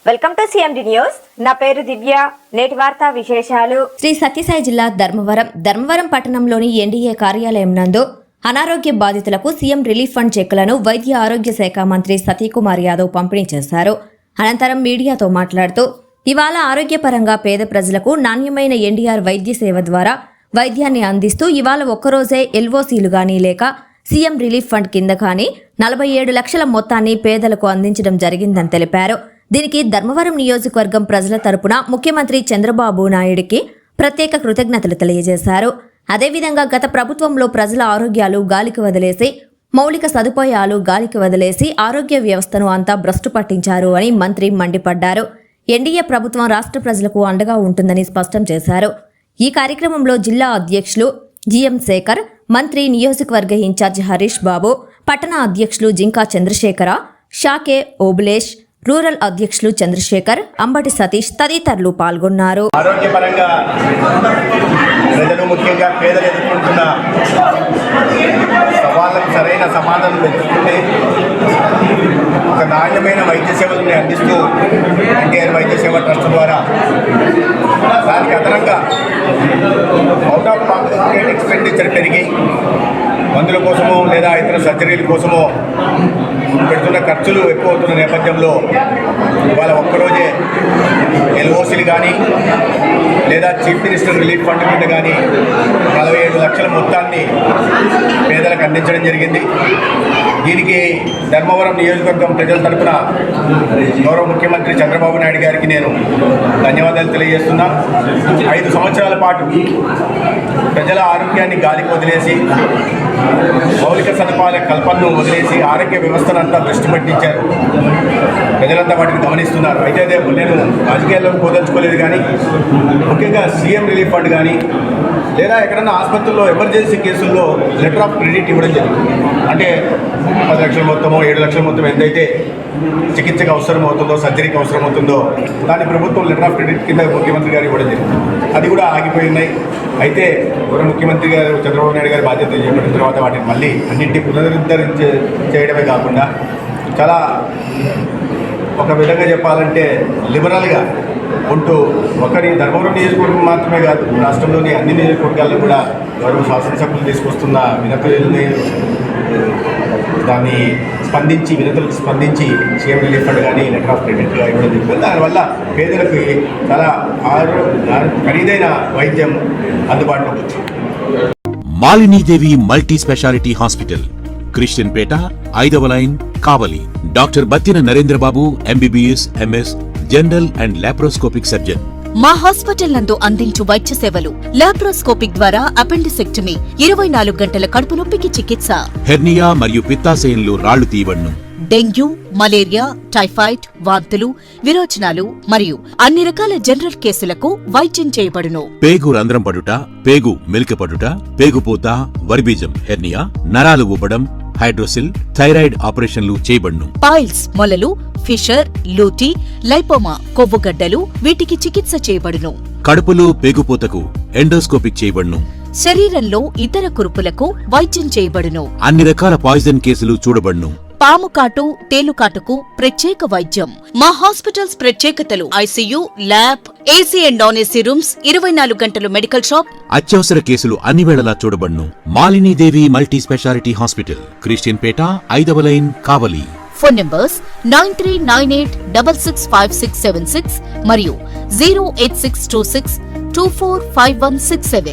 Welcome to CMD news. నా పేరు దివ్య. నేటి వార్తా విశేషాలు. శ్రీ సత్యసాయి జిల్లా ధర్మవరం పట్టణంలోని ఎన్డీఏ కార్యాలయం నందు అనారోగ్య బాధితులకు సీఎం రిలీఫ్ ఫండ్ చెక్కులను వైద్య ఆరోగ్య శాఖ మంత్రి సతీకుమార్ యాదవ్ పంపిణీ చేశారు. అనంతరం మీడియాతో మాట్లాడుతూ ఇవాళ ఆరోగ్యపరంగా పేద ప్రజలకు నాణ్యమైన ఎన్డీఆర్ వైద్య సేవ ద్వారా వైద్యాన్ని అందిస్తూ ఇవాళ ఒక్కరోజే ఎల్ఓసీలు గానీ లేక సీఎం రిలీఫ్ ఫండ్ కింద కానీ 47 లక్షల మొత్తాన్ని పేదలకు అందించడం జరిగిందని తెలిపారు. దీనికి ధర్మవరం నియోజకవర్గం ప్రజల తరపున ముఖ్యమంత్రి చంద్రబాబు నాయుడికి ప్రత్యేక కృతజ్ఞతలు తెలియజేశారు. అదేవిధంగా గత ప్రభుత్వంలో ప్రజల ఆరోగ్యాలు గాలికి వదిలేసి మౌలిక సదుపాయాలు గాలికి వదిలేసి ఆరోగ్య వ్యవస్థను అంతా భ్రష్టు పట్టించారు అని మంత్రి మండిపడ్డారు. ఎన్డీఏ ప్రభుత్వం రాష్ట్ర ప్రజలకు అండగా ఉంటుందని స్పష్టం చేశారు. ఈ కార్యక్రమంలో జిల్లా అధ్యక్షులు జిఎం శేఖర్, మంత్రి నియోజకవర్గ ఇన్ఛార్జ్ హరీష్ బాబు, పట్టణ అధ్యక్షులు జింకా చంద్రశేఖర, షాకే ఓబులేష్, రూరల్ అధ్యక్షులు చంద్రశేఖర్, అంబటి సతీష్ తదితరులు పాల్గొన్నారు. ఆరోగ్యపరంగా ప్రజలు ముఖ్యంగా పేదలు ఎదుర్కొంటున్న సవాళ్ళకు సరైన సమాధానం వెతుక్కుంటే ఒక నాణ్యమైన వైద్య సేవలను అందిస్తూ ఎన్టీఆర్ వైద్య సేవ ట్రస్ట్ ద్వారా దానికి అదనంగా అవుట్ ఆఫ్ పాకెట్ ఎక్స్పెండిచర్ పెరిగి మందుల కోసమో లేదా ఇతర సర్జరీల కోసమో పెడుతున్న ఖర్చులు ఎక్కువ అవుతున్న నేపథ్యంలో ఇవాళ ఒక్కరోజే ఎల్ఓసీలు కానీ లేదా చీఫ్ మినిస్టర్ రిలీఫ్ ఫండ్ కింద కానీ 47 లక్షల మొత్తాన్ని పేదలకు అందించడం జరిగింది. దీనికి ధర్మవరం నియోజకవర్గం ప్రజల తరపున గౌరవ ముఖ్యమంత్రి చంద్రబాబు నాయుడు గారికి నేను ధన్యవాదాలు తెలియజేస్తున్నా. 5 సంవత్సరాల పాటు ప్రజల ఆరోగ్యాన్ని గాలికి వదిలేసి మౌలిక సదుపాయాల కల్పనను వదిలేసి ఆరోగ్య వ్యవస్థను అంతా దృష్టి పట్టించారు. ప్రజలంతా వాటిని గమనిస్తున్నారు. అయితే నేను రాజకీయాల్లో పోదలుచుకోలేదు, కానీ ముఖ్యంగా సీఎం రిలీఫ్ ఫండ్ కానీ లేదా ఎక్కడన్నా ఆసుపత్రుల్లో ఎమర్జెన్సీ కేసుల్లో లెటర్ ఆఫ్ క్రెడిట్ ఇవ్వడం జరిగింది. అంటే 10 లక్షల మొత్తమో 7 లక్షల మొత్తం ఎంతైతే చికిత్సకు అవసరం అవుతుందో, సర్జరీకి అవసరం అవుతుందో దాన్ని ప్రభుత్వం లెటర్ ఆఫ్ క్రెడిట్ కింద ముఖ్యమంత్రి గారు ఇవ్వడం జరిగింది. అది కూడా ఆగిపోయినాయి. అయితే గౌరవ ముఖ్యమంత్రి గారు చంద్రబాబు నాయుడు గారి బాధ్యత చేపట్టిన తర్వాత వాటిని మళ్ళీ అన్నింటినీ చేయడమే కాకుండా చాలా ఒక విధంగా చెప్పాలంటే లిబరల్గా ఉంటూ ఒకరి ధర్మవరం నియోజకవర్గం మాత్రమే కాదు, రాష్ట్రంలోని అన్ని నియోజకవర్గాల్లో కూడా గౌరవ శాసనసభ్యులు తీసుకొస్తున్న వినతులని దాన్ని వినతులకు స్పందించి సీఎం రిలీఫ్ ఫండ్ కానీ లెటర్ ఆఫ్ క్రెడిట్గా ఇవ్వడం జరిగింది. దానివల్ల పేదలకు చాలా ఖరీదైన వైద్యం అందుబాటులోకి వచ్చింది. Malinidevi multi speciality hospital, Christianpeta, 5వ line, Kavali. Doctor Battina Narendrababu, MBBS, MS, general and laparoscopic surgeon. మా హాస్పిటల్ నందు అందించు వైద్య సేవలు: లాప్రోస్కోపిక్ ద్వారా అపెండిసెక్టమీ, 24 గంటల కడుపు నొప్పికి చికిత్స, హెర్నియా మరియు పిత్తాశయంలో రాళ్లు తీయబడును, డెంగ్యూ, మలేరియా, టైఫాయిడ్, వాంతులు, విరోచనాలు మరియు అన్ని రకాల జనరల్ కేసులకు వైద్యం చేయబడును. పేగు రంధ్రం పడుట, పేగు మెలికపడుట, పేగుపూత, వర్బీజం, హెర్నియా, నరాలు ఉబ్బడం, హైడ్రోసిల్, థైరాయిడ్ ఆపరేషన్లు చేయబడును. పైల్స్, మొలలు, ఫిషర్, లూటీ, లైపోమా, కొవ్వుగడ్డలు వీటికి చికిత్స చేయబడును. కడుపులో పేగుపూతకు ఎండోస్కోపిక్ చేయబడును. శరీరంలో ఇతర కురుపులకు వైద్యం చేయబడును. అన్ని రకాల పాయిజన్ కేసులు చూడబడును. పాము కాటు, తేలుకాటుకు ప్రత్యేక వైద్యం. మా హాస్పిటల్స్ ప్రత్యేకతలు: ICU, lab, AC and non AC rooms, 24 గంటలు మెడికల్ షాప్. అత్యవసర కేసులు అన్ని వేళలా చూడబడును. Malinidevi multi speciality hospital, Christianpeta, 5వ లైన్, కావలి. ఫోన్ నంబర్స్ 9398665676 మరియు 08626245167.